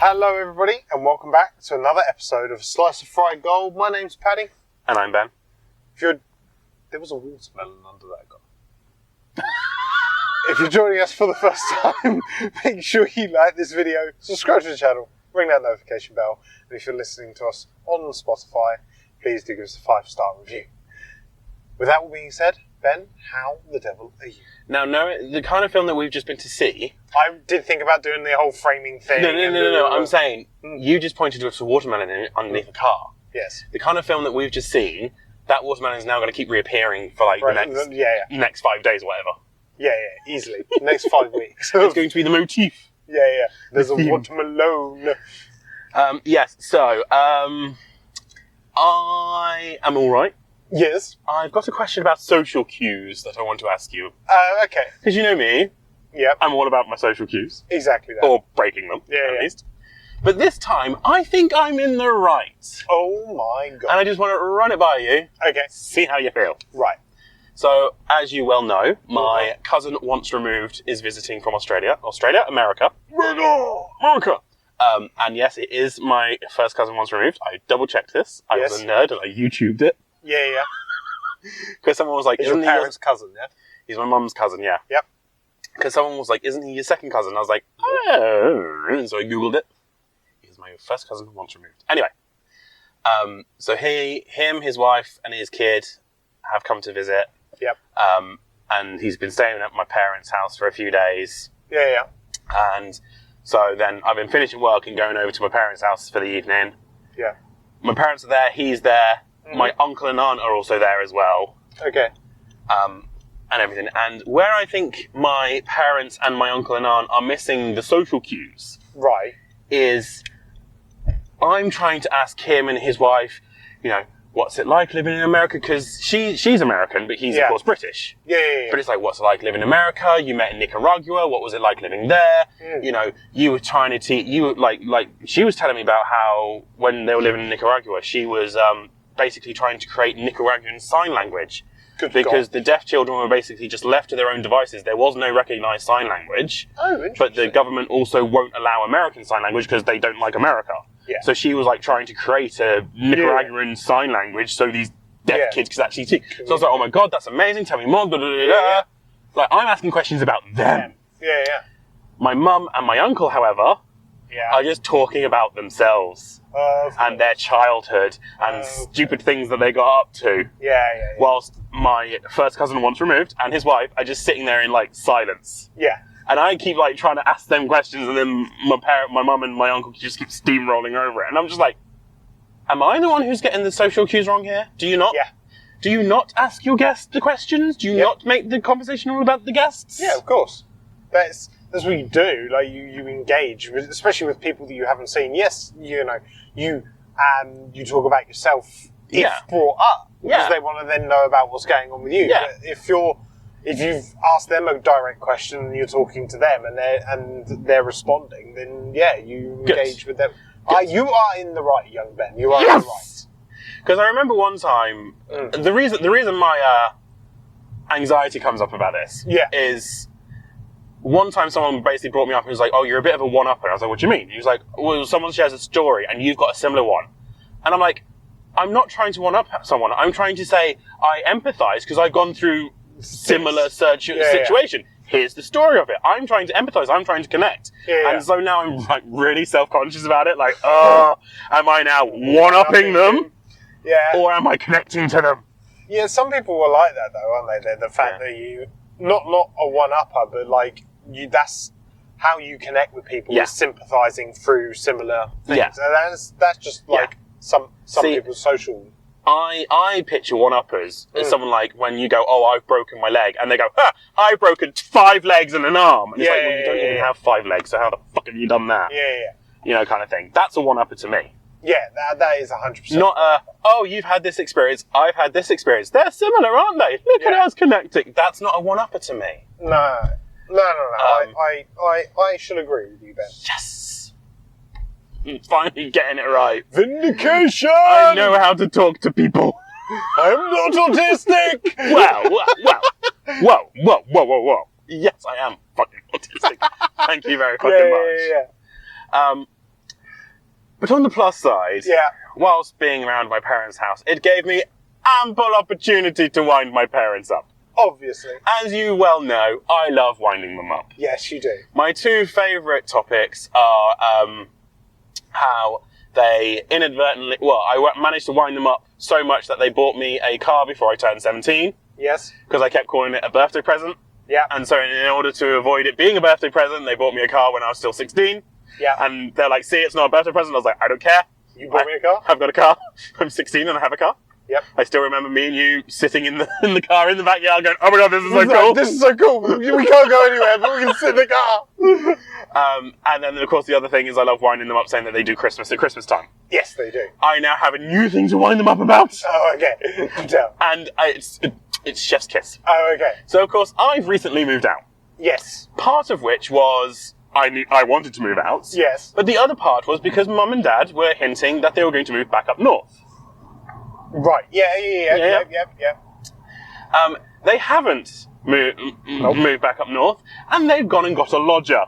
Hello everybody and welcome back to another episode of Slice of Fried Gold. My name's Paddy. And I'm Ben. There was a watermelon under that guy. If you're joining us for the first time, make sure you like this video, subscribe to the channel, ring that notification bell, and if you're listening to us on Spotify, please do give us a 5-star review. With that all being said, Ben, how the devil are you? Now, the kind of film that we've just been to see... I did think about doing the whole framing thing. No. I'm saying, you just pointed to a watermelon underneath a car. Yes. The kind of film that we've just seen, that watermelon is now going to keep reappearing for like the next 5 days or whatever. Yeah, easily. Next 5 weeks. It's going to be the motif. Yeah. There's a watermelon. Yes, so, I am alright. Yes. I've got a question about social cues that I want to ask you. Okay. Because you know me. Yep. I'm all about my social cues. Exactly that. Or breaking them, at least. But this time, I think I'm in the right. Oh my god. And I just want to run it by you. Okay. See how you feel. Right. So, as you well know, my cousin once removed is visiting from Australia. America. America! And yes, it is my first cousin once removed. I double-checked this. I was a nerd and I YouTubed it. Yeah. Because someone was like, He's your parents' cousin, yeah? He's my mum's cousin, yeah. Yep. Because someone was like, isn't he your second cousin? I was like, oh. And so I Googled it. He's my first cousin once removed. Anyway. So him, his wife, and his kid have come to visit. Yep. And he's been staying at my parents' house for a few days. Yeah. And so then I've been finishing work and going over to my parents' house for the evening. Yeah. My parents are there, he's there. My uncle and aunt are also there as well. Okay. And everything. And where I think my parents and my uncle and aunt are missing the social cues... Right. ...is I'm trying to ask him and his wife, what's it like living in America? Because she's American, but he's, of course, British. Yeah. But it's like, what's it like living in America? You met in Nicaragua. What was it like living there? You were trying to teach... she was telling me about how when they were living in Nicaragua, she was... basically trying to create Nicaraguan sign language. Because the deaf children were basically just left to their own devices. There was no recognised sign language. Oh, interesting. But the government also won't allow American sign language because they don't like America. Yeah. So she was like trying to create a Nicaraguan sign language so these deaf kids could actually see. So I was like, oh my god, that's amazing, tell me more. Like, I'm asking questions about them. Yeah. My mum and my uncle, however, are just talking about themselves. And their childhood and stupid things that they got up to. Yeah. Whilst my first cousin once removed and his wife are just sitting there in silence. Yeah. And I keep trying to ask them questions, and then my mum and my uncle just keep steamrolling over it. And I'm just like, am I the one who's getting the social cues wrong here? Do you not? Yeah. Do you not ask your guests the questions? Do you not make the conversation all about the guests? Yeah, of course. That's what you do. You engage, especially with people that you haven't seen. Yes, you you talk about yourself if brought up, because they want to then know about what's going on with you. Yeah. But if you've asked them a direct question and you're talking to them and they're responding, then you engage with them. You are in the right, young Ben. You are in the right. Because I remember one time, the reason my anxiety comes up about this is. One time someone basically brought me up and was like, oh, you're a bit of a one-upper. I was like, what do you mean? He was like, well, someone shares a story and you've got a similar one. And I'm like, I'm not trying to one-up someone. I'm trying to say I empathise because I've gone through similar situation. Here's the story of it. I'm trying to empathise. I'm trying to connect. And so now I'm really self-conscious about it. Like, am I now one-upping them? Yeah. Or am I connecting to them? Yeah, some people are like that though, aren't they? The fact that you, not a one-upper, but that's how you connect with people, is sympathising through similar things. Yeah. And that's just some people's social... I picture one-uppers as someone like when you go, oh, I've broken my leg, and they go, I've broken 5 legs and an arm. And it's well, you don't even have 5 legs, so how the fuck have you done that? Yeah. Kind of thing. That's a one-upper to me. Yeah, that is 100%. Not oh, you've had this experience, I've had this experience. They're similar, aren't they? Look at us connecting. That's not a one-upper to me. No. I should agree with you, Ben. Yes! I'm finally getting it right. Vindication! I know how to talk to people. I'm not autistic! Whoa. Yes, I am fucking autistic. Thank you very fucking much. Yeah. But on the plus side, whilst being around my parents' house, it gave me ample opportunity to wind my parents up. Obviously. As you well know, I love winding them up. Yes, you do. My two favourite topics are how they inadvertently... Well, I managed to wind them up so much that they bought me a car before I turned 17. Yes. Because I kept calling it a birthday present. Yeah. And so in order to avoid it being a birthday present, they bought me a car when I was still 16. Yeah. And they're like, see, it's not a birthday present. I was like, I don't care. You bought me a car? I've got a car. I'm 16 and I have a car. Yep. I still remember me and you sitting in the car in the backyard going, oh my god, this is so cool. This is so cool. We can't go anywhere, but we can sit in the car. And then, of course, the other thing is I love winding them up saying that they do Christmas at Christmas time. Yes, they do. I now have a new thing to wind them up about. Oh, okay. Do tell. And it's chef's kiss. Oh, okay. So, of course, I've recently moved out. Yes. Part of which was I wanted to move out. Yes. But the other part was because Mum and Dad were hinting that they were going to move back up north. Right. Yeah. They haven't moved back up north, and they've gone and got a lodger.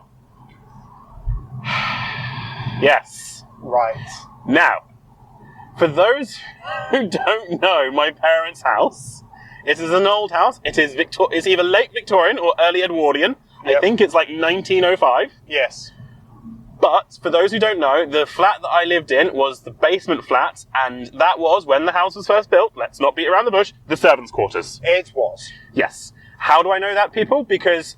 Yes. Right. Now, for those who don't know my parents' house, it is an old house. It is it's either late Victorian or early Edwardian. Yep. I think it's like 1905. Yes. But, for those who don't know, the flat that I lived in was the basement flat, and that was, when the house was first built, let's not beat around the bush, the servants' quarters. It was. Yes. How do I know that, people? Because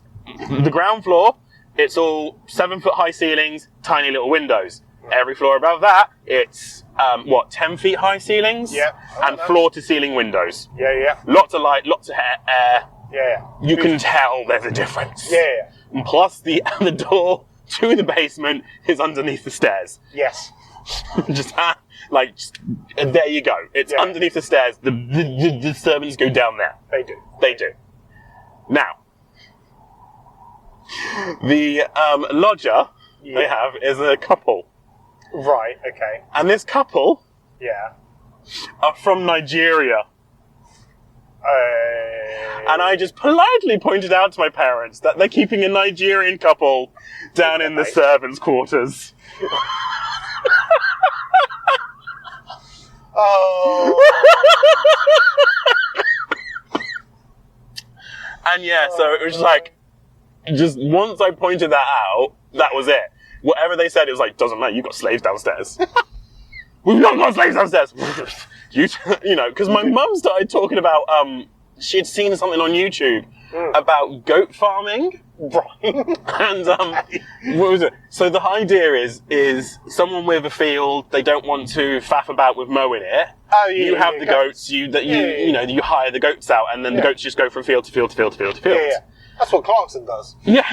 the ground floor, it's all 7-foot-high ceilings, tiny little windows. Every floor above that, it's, 10-feet-high ceilings? Yeah. And floor-to-ceiling windows. Yeah. Lots of light, lots of air. Yeah. You can tell there's a difference. Yeah. And plus, the door to the basement is underneath the stairs. Yes. There you go. It's underneath the stairs. The servants go down there. They do. Now, the lodger they have is a couple. Right, okay. And this couple are from Nigeria. And I just politely pointed out to my parents that they're keeping a Nigerian couple down in the servants' quarters. Oh. And so it was just once I pointed that out, that was it. Whatever they said, it was like, doesn't matter, you've got slaves downstairs. We've not got slaves downstairs! Because my mum started talking about, she had seen something on YouTube about goat farming. Right. And, what was it? So the idea is someone with a field, they don't want to faff about with mowing it. Oh, yeah. You have the goats, you hire the goats out, and then the goats just go from field to field to field to field to field. Yeah. That's what Clarkson does. Yeah.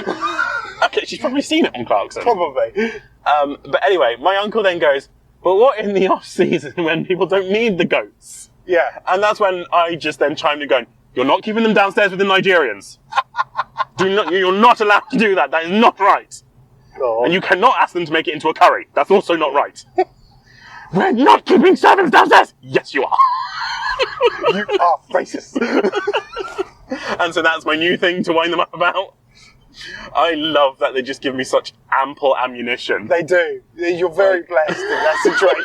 Okay, she's probably seen it on Clarkson. Probably. But anyway, my uncle then goes, but what in the off-season when people don't need the goats? Yeah. And that's when I just then chimed in going, you're not keeping them downstairs with the Nigerians. You're not allowed to do that. That is not right. God. And you cannot ask them to make it into a curry. That's also not right. We're not keeping servants downstairs! Yes, you are. You are racist. And so that's my new thing to wind them up about. I love that they just give me such ample ammunition. They do. You're very blessed in that situation.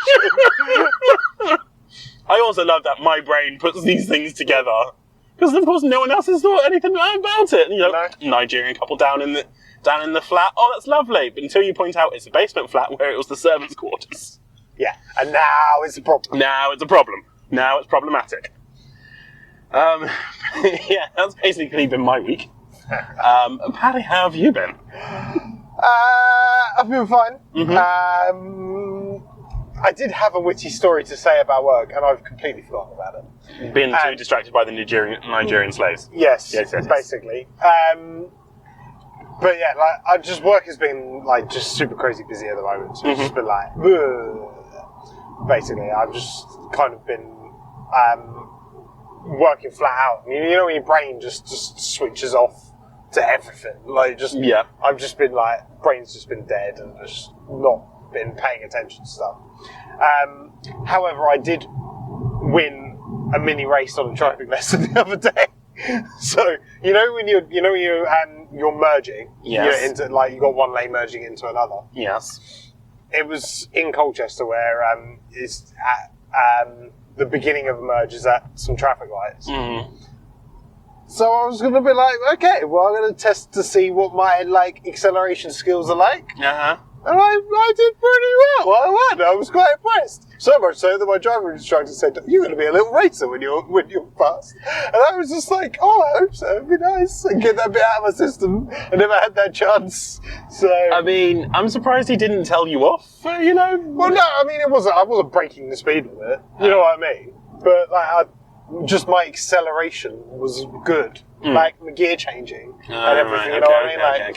I also love that my brain puts these things together. Because of course no one else has thought anything about it. No. Nigerian couple down in the flat. Oh, that's lovely. But until you point out it's a basement flat where it was the servants' quarters. Yeah. And now it's a problem. Now it's a problem. Now it's problematic. That's basically been my week. Paddy, how have you been? I've been fine. Mm-hmm. I did have a witty story to say about work, and I've completely forgotten about it. Been too distracted by the Nigerian slaves. Yes, basically. But yeah, work has been just super crazy busy at the moment. So it's just been basically, I've just kind of been working flat out. You know when your brain just switches off to everything. I've just been brain's just been dead and just not been paying attention to stuff. However, I did win a mini race on a driving lesson the other day. So when you're merging, yes. into you got one lane merging into another. Yes. it was in Colchester where it's at the beginning of a merge is at some traffic lights. So I was going to be like, okay, well, I'm going to test to see what my acceleration skills are like. And I did pretty well. I won. I was quite impressed. So much so that my driving instructor said, "You're going to be a little racer when you're fast." And I was just like, "Oh, I hope so. It'd be nice and get that bit out of my system." I never had that chance. So I mean, I'm surprised he didn't tell you off. You know. Well, no. I mean, I wasn't breaking the speed with it. You know what I mean? But just my acceleration was good. Like the gear changing and everything. You know what I mean?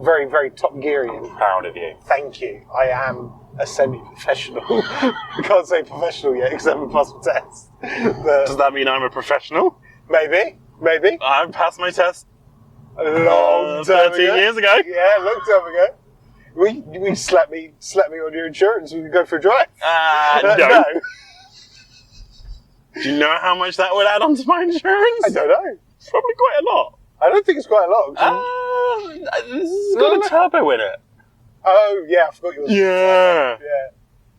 Very, very top gearing. Proud of you. Thank you. I am a semi-professional. I can't say professional yet because I haven't passed my test. But does that mean I'm a professional? Maybe. I passed my test a long time 13 ago. years ago. Yeah, a long time ago. We slap me on your insurance. We can go for a drive. No. No. Do you know how much that would add onto my insurance? I don't know. Probably quite a lot. I don't think it's quite a lot. This has got a turbo in it. Oh, yeah, I forgot yours. Yeah.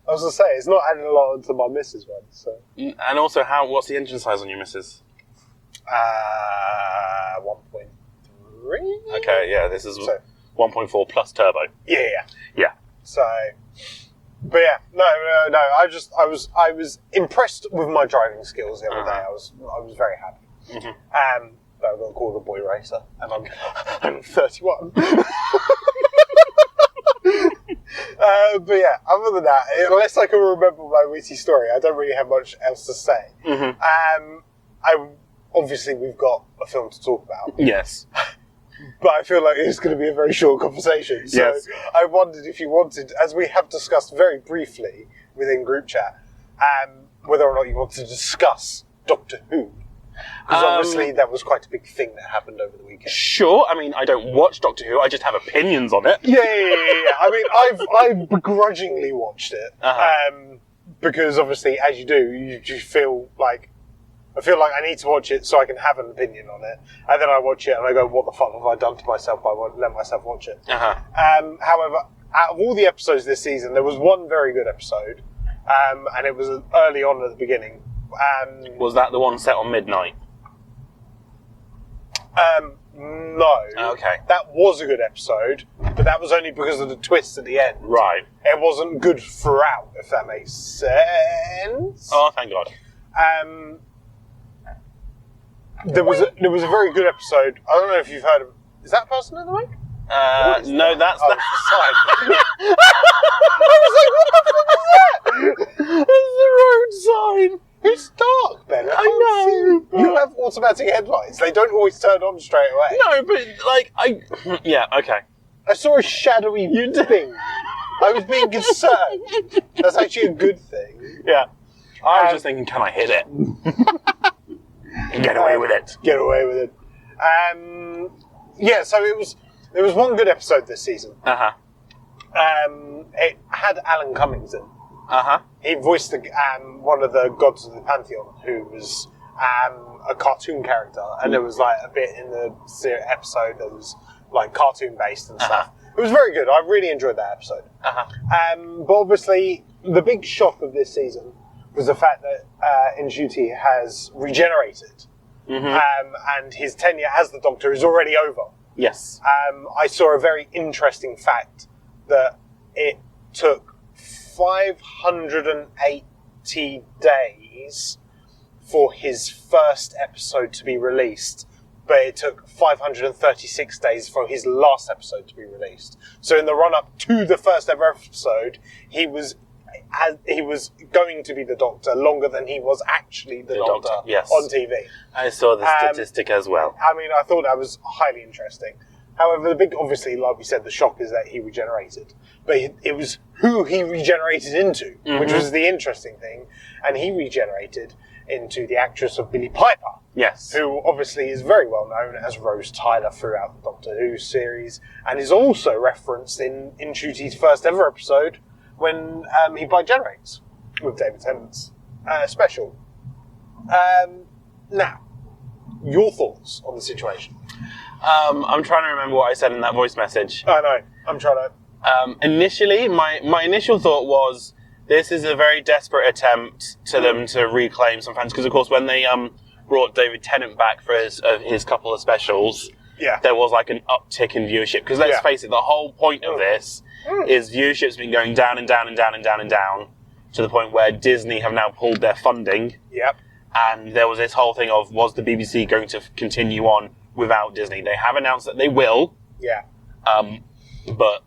I was going to say, it's not adding a lot onto my missus one, so. And also, what's the engine size on your missus? 1.3? Okay, yeah, this is 1.4 plus turbo. Yeah. So, but yeah, no. I was impressed with my driving skills the other day. I was very happy. But I got called a boy racer, and I'm 31. But yeah, other than that, unless I can remember my witty story, I don't really have much else to say. Obviously we've got a film to talk about. Yes. But I feel like it's going to be a very short conversation. So yes. I wondered if you wanted, as we have discussed very briefly within group chat, whether or not you want to discuss Doctor Who. Because obviously that was quite a big thing that happened over the weekend. Sure. I mean, I don't watch Doctor Who. I just have opinions on it. Yeah. I mean, I've begrudgingly watched it. Because obviously, as you do, you feel like, I feel like I need to watch it so I can have an opinion on it. And then I watch it and I go, what the fuck have I done to myself by letting myself watch it? However, out of all the episodes this season, there was one very good episode. And it was early on at the beginning. Was that the one set on midnight? No. Okay. That was a good episode, but that was only because of the twist at the end. Right. It wasn't good throughout, if that makes sense. Oh, thank God. There was a very good episode. I don't know if you've heard of. Is that person in the mic? No, that's the sign. I was like, what the fuck is that? It's the road sign. It's dark, Ben. I know. You have automatic headlights. They don't always turn on straight away. No, but yeah, okay. I saw a shadowy thing. I was being concerned. That's actually a good thing. Yeah. I was just thinking, can I hit it? Get away with it. Get away with it. Yeah, so there was one good episode this season. It had Alan Cummings in. He voiced one of the gods of the Pantheon, who was a cartoon character, and there was like a bit in the episode that was like cartoon based and stuff. It was very good. I really enjoyed that episode. But obviously, the big shock of this season was the fact that Ncuti has regenerated, and his tenure as the Doctor is already over. Yes. I saw a very interesting fact that it took 580 days for his first episode to be released, but it took 536 days for his last episode to be released. So in the run-up to the first ever episode, he was going to be the Doctor longer than he was actually the Doctor on TV. I saw the statistic as well. I mean, I thought that was highly interesting. However, the big, obviously, like we said, the shock is that he regenerated. But it was who he regenerated into, which was the interesting thing. And he regenerated into the actress of Billie Piper. Yes. Who obviously is very well known as Rose Tyler throughout the Doctor Who series, and is also referenced in Ncuti's first ever episode when he bigenerates with David Tennant's special. Now, your thoughts on the situation? I'm trying to remember what I said in that voice message. I know. I'm trying to... Initially, my initial thought was this is a very desperate attempt to them to reclaim some fans, because of course when they brought David Tennant back for his couple of specials, there was like an uptick in viewership. Because let's face it, the whole point of this is viewership's been going down and down and down and down and down to the point where Disney have now pulled their funding. Yep. And there was this whole thing of, was the BBC going to continue on without Disney? They have announced that they will. Yeah. But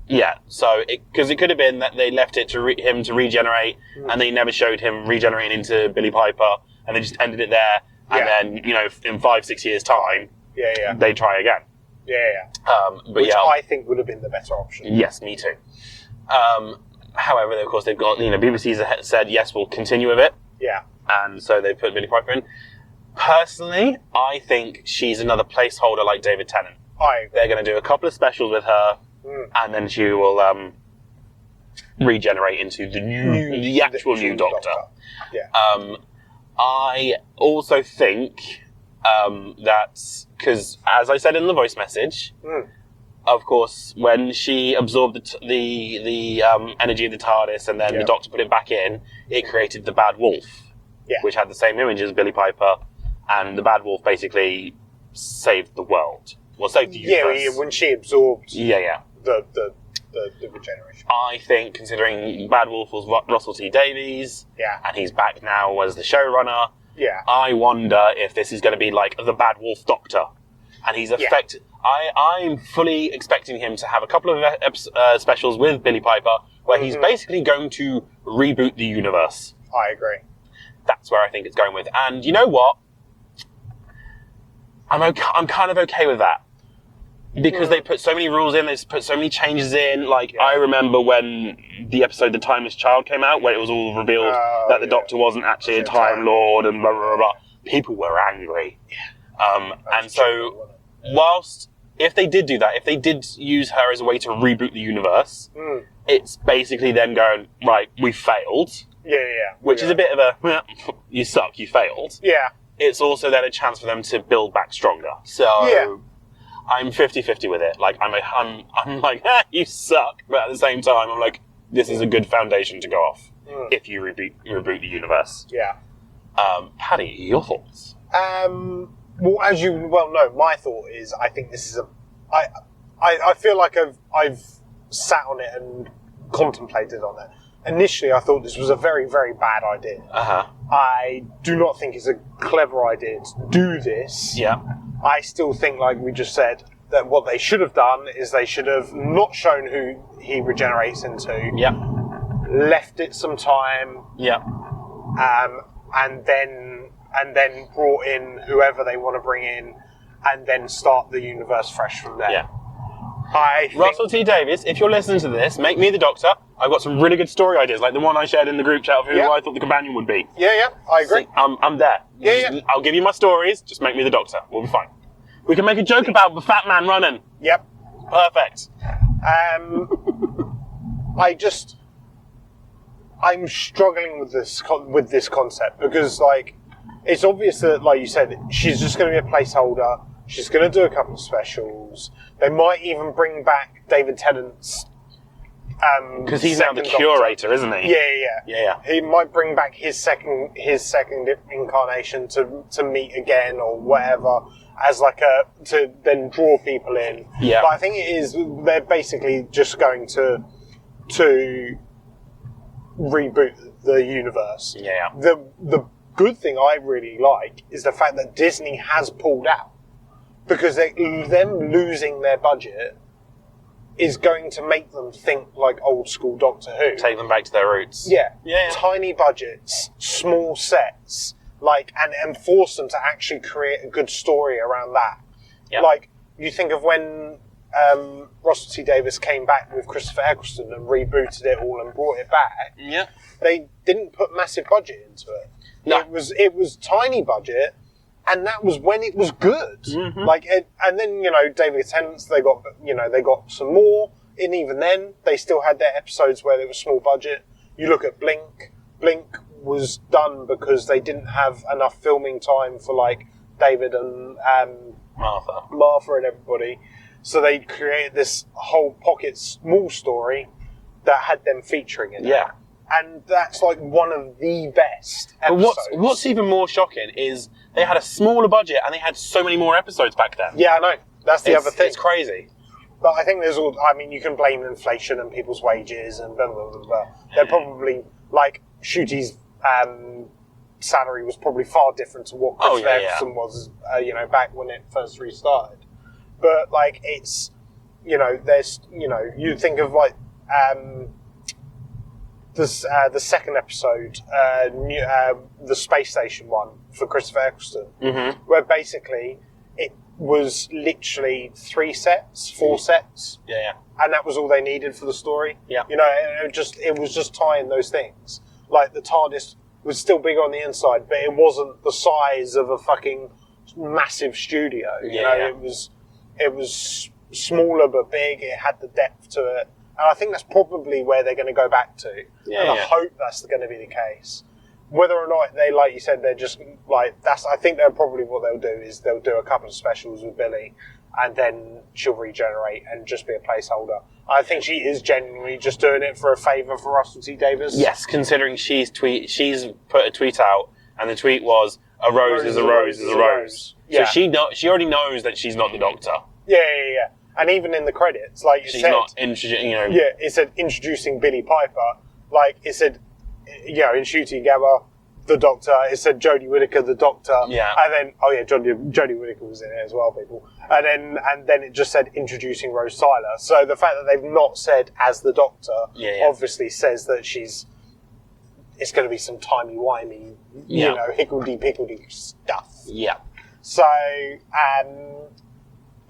yeah, so because it could have been that they left it to him to regenerate, and they never showed him regenerating into Billy Piper, and they just ended it there. And then, you know, in 5-6 years' time, they try again. But which I think would have been the better option. Yes, me too. However, of course, they've got, you know, BBC's said, yes, we'll continue with it. Yeah. And so they put Billy Piper in. Personally, I think she's another placeholder like David Tennant. They're going to do a couple of specials with her, and then she will regenerate into the actual new Doctor. Yeah. I also think that, because as I said in the voice message, of course, when she absorbed the energy of the TARDIS and then the Doctor put it back in, it created the Bad Wolf, which had the same image as Billy Piper, and the Bad Wolf basically saved the world. Well, saved the universe. Yeah, when she absorbed the regeneration. I think, considering Bad Wolf was Russell T Davies, and he's back now as the showrunner, I wonder if this is going to be like the Bad Wolf Doctor. And he's I'm fully expecting him to have a couple of specials with Billy Piper where he's basically going to reboot the universe. I agree. That's where I think it's going with. And you know what? I'm kind of okay with that. Because they put so many rules in, they put so many changes in. Like, I remember when the episode The Timeless Child came out, where it was all revealed that the Doctor wasn't actually a Time Lord and blah, blah, blah, blah. People were angry. And so, whilst, if they did do that, if they did use her as a way to reboot the universe, it's basically them going, right, we failed. Which is a bit of a, you suck, you failed. It's also then a chance for them to build back stronger. So, I'm 50-50 with it. Like, I'm like, you suck. But at the same time, I'm like, this is a good foundation to go off if you reboot the universe. Paddy, your thoughts? Well, as you well know, my thought is I think this is I feel like I've sat on it and contemplated on it. Initially, I thought this was a very, very bad idea. I do not think it's a clever idea to do this. I still think, like we just said, that what they should have done is they should have not shown who he regenerates into. Left it some time. And then brought in whoever they want to bring in, and then start the universe fresh from there. Russell T Davies, if you're listening to this, make me the Doctor. I've got some really good story ideas, like the one I shared in the group chat of who I thought the companion would be. I agree. See, I'm there. I'll give you my stories, just make me the Doctor. We'll be fine. We can make a joke about the fat man running. Perfect. I'm struggling with this concept because, like, it's obvious that, like you said, she's just going to be a placeholder. She's going to do a couple of specials. They might even bring back David Tennant's because he's now the curator, isn't he? He might bring back his second incarnation to meet again or whatever, as like to then draw people in. But I think they're basically just going to reboot the universe. The good thing I really like is the fact that Disney has pulled out, because them losing their budget is going to make them think like old school Doctor Who. Take them back to their roots. Tiny budgets, small sets, like, and force them to actually create a good story around that. Like, you think of when Russell T Davies came back with Christopher Eccleston and rebooted it all and brought it back. They didn't put massive budget into it. It was tiny budget, and that was when it was good. And then, you know, David Tennant's, they got some more, and even then they still had their episodes where they were small budget. You look at Blink was done because they didn't have enough filming time for, like, David and Martha and everybody. So they created this whole pocket small story that had them featuring in it. Yeah. And that's like one of the best episodes. But what's even more shocking is they had a smaller budget and they had so many more episodes back then. Yeah, I know. That's the other thing. It's crazy. But I think you can blame inflation and people's wages and blah, blah, blah, blah. They're probably, like, Shooty's salary was probably far different to what Chris Ferguson was, back when it first restarted. But, like, it's, there's, you think of, like, the second episode, the space station one for Christopher Eccleston, where basically it was literally 4 sets, and that was all they needed for the story. Yeah, it was just tying those things. Like the TARDIS was still big on the inside, but it wasn't the size of a fucking massive studio. It was smaller but big. It had the depth to it. And I think that's probably where they're going to go back to. I hope that's going to be the case. Whether or not they, like you said, they're just like I think they're probably what they'll do is they'll do a couple of specials with Billy, and then she'll regenerate and just be a placeholder. I think she is genuinely just doing it for a favour for Russell T Davies. Yes, considering she's put a tweet out, and the tweet was "A rose is a rose is a rose." So she already knows that she's not the Doctor. Yeah. And even in the credits, like she's not introducing, Yeah, it said introducing Billy Piper. Like it said, in Shooty Gabba, the Doctor. It said Jodie Whittaker, the Doctor. Yeah. And then, Jodie Whittaker was in it as well, people. And then it just said introducing Rose Tyler. So the fact that they've not said as the Doctor obviously says that it's going to be some timey-wimey, higgledy-piggledy stuff. Yeah. So,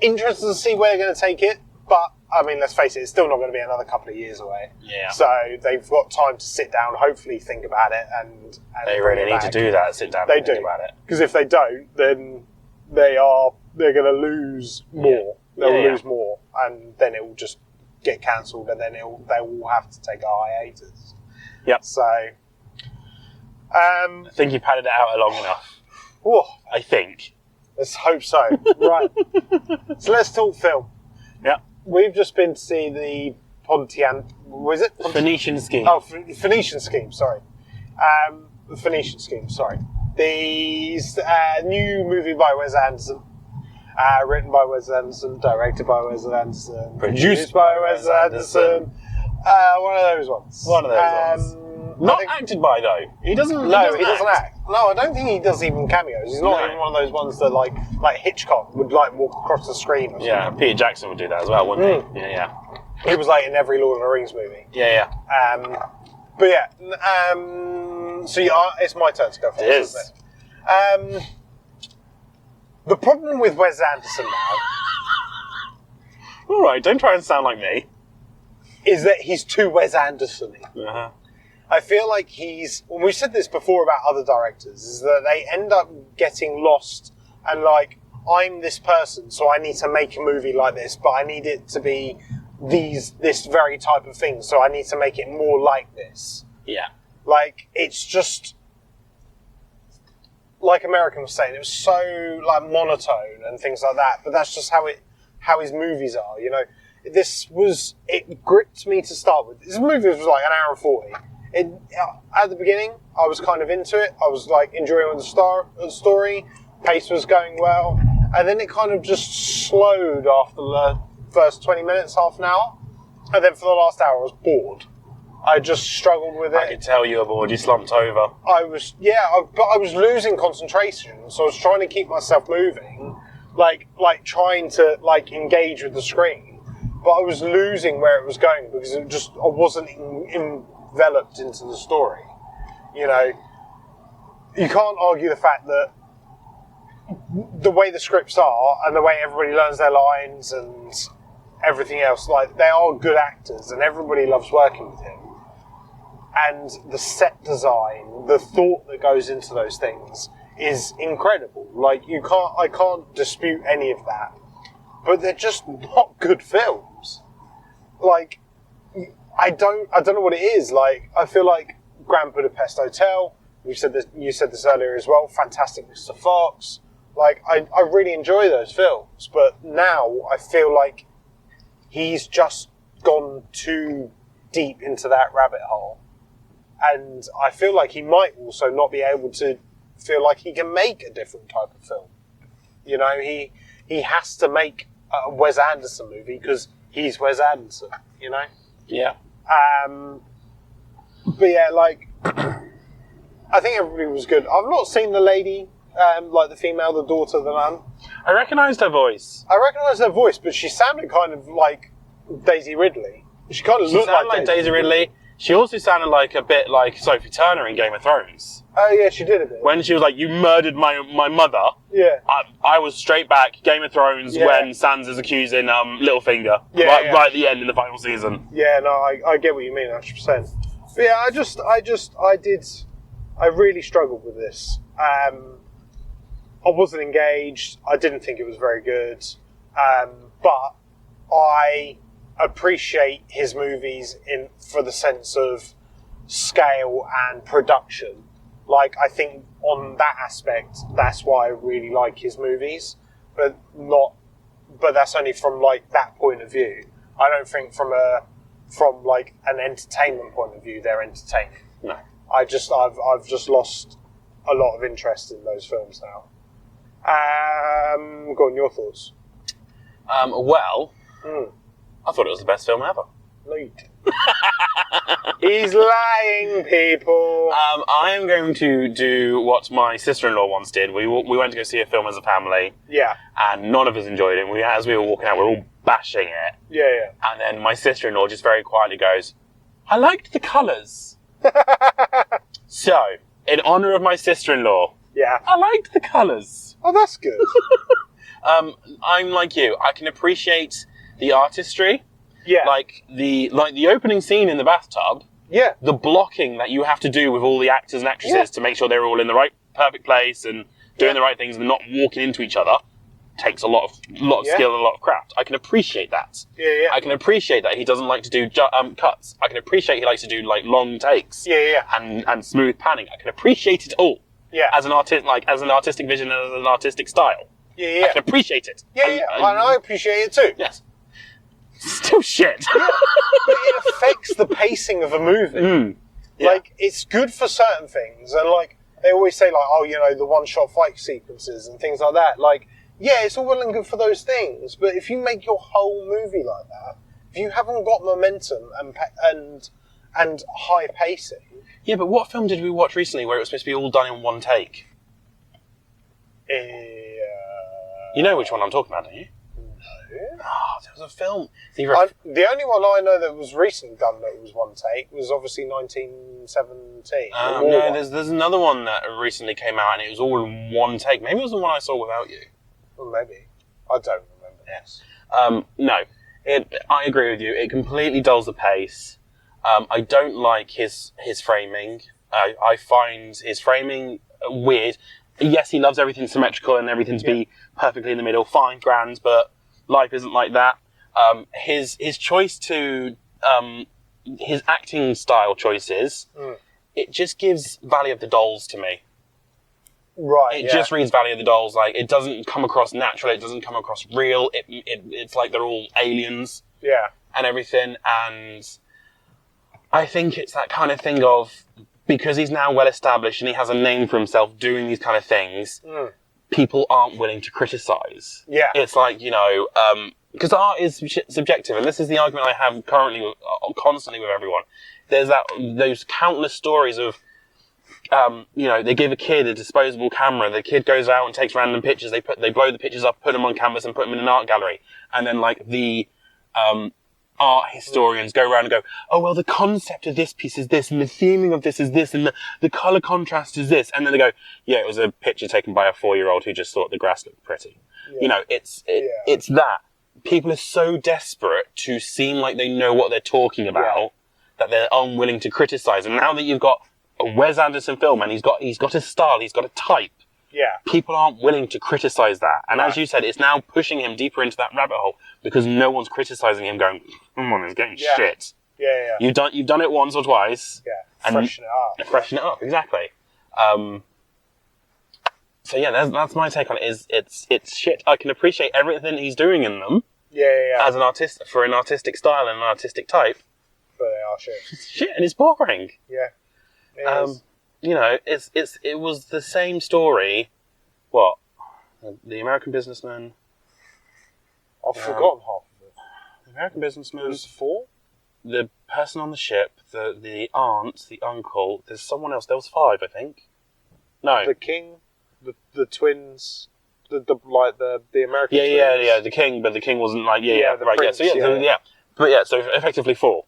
interested to see where they're going to take it, but I mean, let's face it, it's still not going to be another couple of years away. Yeah. So they've got time to sit down, hopefully think about it, and they really need to do that. Sit down and think about it. Because if they don't, then they're going to lose more. They'll lose more, and then it will just get cancelled, and then they will have to take a hiatus. Yep. So, I think you padded it out long enough. Oh, I think. Let's hope so. Right. So let's talk film. Yeah. We've just been to see the Phoenician Scheme. Oh, Phoenician Scheme, sorry. The Phoenician Scheme, sorry. The new movie by Wes Anderson. Written by Wes Anderson, directed by Wes Anderson, produced by Wes Anderson. One of those ones. Not acted by, though. He doesn't act. No, I don't think he does even cameos. He's not even one of those ones that like Hitchcock would like walk across the screen. Or yeah, Peter Jackson would do that as well, wouldn't he? Yeah. He was like in every Lord of the Rings movie. Yeah. But yeah, so it's my turn to go first. It is. Isn't it? The problem with Wes Anderson now. All right, don't try and sound like me. Is that he's too Wes Anderson-y. Uh-huh. I feel like we've said this before about other directors, is that they end up getting lost and like, I'm this person, so I need to make a movie like this, but I need it to be this very type of thing, so I need to make it more like this. Yeah. Like, it's just, like American was saying, it was so like monotone and things like that, but that's just how his movies are, it gripped me to start with. This movie was like an hour and 40. At the beginning, I was kind of into it. I was like enjoying the story. Pace was going well. And then it kind of just slowed after the first 20 minutes, half an hour. And then for the last hour, I was bored. I just struggled with it. I could tell you were bored. You slumped over. But I was losing concentration. So I was trying to keep myself moving, like trying to like engage with the screen. But I was losing where it was going because I wasn't enveloped into the story. You can't argue the fact that the way the scripts are and the way everybody learns their lines and everything else, like, they are good actors and everybody loves working with him. And the set design, the thought that goes into those things is incredible. Like, I can't dispute any of that. But they're just not good films. Like, I don't know what it is. Like, I feel like Grand Budapest Hotel, you said this earlier as well, fantastic Mr. Fox. Like, I really enjoy those films, but now I feel like he's just gone too deep into that rabbit hole. And I feel like he might also not be able to feel like he can make a different type of film. You know, he has to make a Wes Anderson movie because he's Wes Anderson, you know? Yeah. But yeah, like, I think everybody was good. I've not seen the lady, like the female, the daughter of the man. I recognised her voice. I recognised her voice, but she sounded kind of like Daisy Ridley. She kind of looked like Daisy Ridley. She also sounded like a bit like Sophie Turner in Game of Thrones. Oh yeah, she did a bit. When she was like, "You murdered my mother." Yeah. I was straight back Game of Thrones when Sansa's accusing Littlefinger. Right at the end in the final season. Yeah, no, I get what you mean, 100%. But yeah, I really struggled with this. I wasn't engaged. I didn't think it was very good. But I appreciate his movies for the sense of scale and production. Like, I think on that aspect, that's why I really like his movies, but that's only from like that point of view. I don't think from like an entertainment point of view, they're entertaining. No. I've just lost a lot of interest in those films now. Go on, your thoughts. I thought it was the best film ever. No, you didn't. He's lying, people. I am going to do what my sister-in-law once did. We went to go see a film as a family. Yeah. And none of us enjoyed it. As we were walking out, we were all bashing it. Yeah. And then my sister-in-law just very quietly goes, "I liked the colours." So, in honour of my sister-in-law, I liked the colours. Oh, that's good. I'm like you. I can appreciate the artistry. Yeah. Like the opening scene in the bathtub. Yeah. The blocking that you have to do with all the actors and actresses to make sure they're all in the right perfect place and doing the right things and not walking into each other takes a lot of skill and a lot of craft. I can appreciate that. Yeah. I can appreciate that he doesn't like to do cuts. I can appreciate he likes to do like long takes. Yeah. And smooth panning. I can appreciate it all. Yeah. As an artistic vision and as an artistic style. Yeah. I can appreciate it. Yeah. And I appreciate it too. Yes. Still shit. But it affects the pacing of a movie. Like, it's good for certain things, and like they always say, like, oh, you know, the one-shot fight sequences and things like that. Like, yeah, it's all well and good for those things, but if you make your whole movie like that, if you haven't got momentum and high pacing. Yeah, but what film did we watch recently where it was supposed to be all done in one take? You know which one I'm talking about, don't you? Oh, there was a film. The only one I know that was recently done that was one take was obviously 1917. No, there's another one that recently came out and it was all in one take. Maybe it was the one I saw without you. Well, maybe. I don't remember. Yes. No, I agree with you. It completely dulls the pace. I don't like his framing. I find his framing weird. Yes, he loves everything symmetrical and everything to be perfectly in the middle. Fine, grand, but life isn't like that. His choice to his acting style choices, it just gives Valley of the Dolls to me. Right. It just reads Valley of the Dolls. Like, it doesn't come across natural. It doesn't come across real. It's like they're all aliens. Yeah. And everything. And I think it's that kind of thing of, because he's now well established and he has a name for himself doing these kind of things, people aren't willing to criticize. Yeah. It's like, you know, because art is subjective, and this is the argument I have currently, constantly with everyone. There's those countless stories of, you know, they give a kid a disposable camera, the kid goes out and takes random pictures, they blow the pictures up, put them on canvas and put them in an art gallery, and then like the, art historians go around and go, oh, well, the concept of this piece is this, and the theming of this is this, and the colour contrast is this. And then they go, yeah, it was a picture taken by a 4-year-old who just thought the grass looked pretty. Yeah. You know, it's that. People are so desperate to seem like they know what they're talking about that they're unwilling to criticise. And now that you've got a Wes Anderson film and he's got a style, he's got a type, people aren't willing to criticise that. And as you said, it's now pushing him deeper into that rabbit hole because no one's criticising him going, come on, he's getting shit. Yeah. You've done it once or twice. Yeah. Freshen it up. Freshen it up, exactly. So yeah, that's my take on it. Is it's shit. I can appreciate everything he's doing in them. Yeah. As an artist, for an artistic style and an artistic type. But they are shit. It's shit, and it's boring. Yeah. It is. You know, it was the same story. What? The American Businessman. I've forgotten half of it. The American Businessman. There's 4? The person on the ship, the aunt, the uncle. There's someone else. There was 5, I think. No. The king, the twins, the American. Yeah. The king, but the king wasn't like the right. prince, So effectively 4.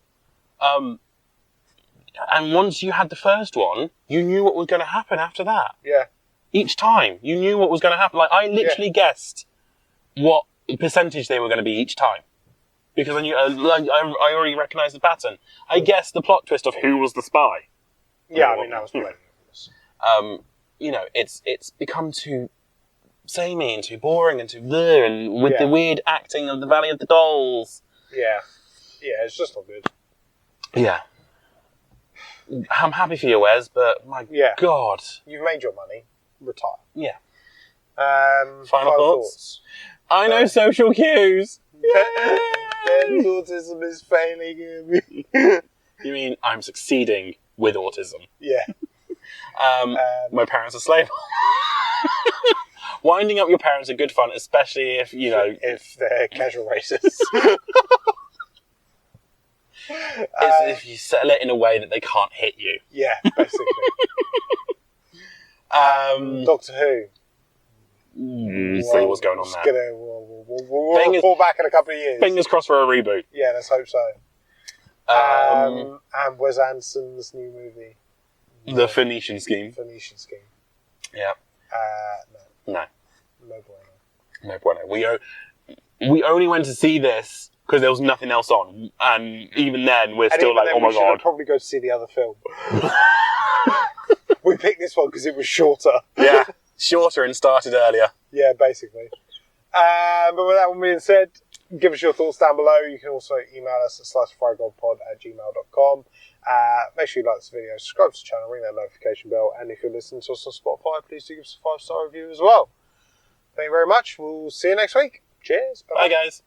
And once you had the first one, you knew what was going to happen after that. Yeah. Each time, you knew what was going to happen. Like, I literally guessed what percentage they were going to be each time. Because I knew, I already recognised the pattern. I guessed the plot twist of who was the spy. Yeah, I mean, that was brilliant. You know, it's become too samey and too boring and too blur, and with the weird acting of the Valley of the Dolls. Yeah, it's just not good. Yeah. I'm happy for you, Wes, but my God. You've made your money. Retire. Yeah. Final thoughts? I know social cues. Ben's autism is failing him. You mean I'm succeeding with autism? Yeah. My parents are slave. Winding up your parents are good fun, especially if, you know... If they're casual racists. If you settle it in a way that they can't hit you. Yeah, basically. Doctor Who. See what's going on there. We'll fall back in a couple of years. Fingers crossed for a reboot. Yeah, let's hope so. And Wes Anderson's new movie. The Phoenician Scheme. Yeah. No. No bueno. We only went to see this because there was nothing else on, and even then we're still like, oh my god. Should probably go to see the other film. We picked this one because it was shorter. Yeah, shorter and started earlier. Yeah, basically. But with that one being said, give us your thoughts down below. You can also email us at sliceofriedgoldpod@gmail.com. Make sure you like this video, subscribe to the channel, ring that notification bell, and if you're listening to us on Spotify, please do give us a 5-star review as well. Thank you very much. We'll see you next week. Cheers. Bye guys.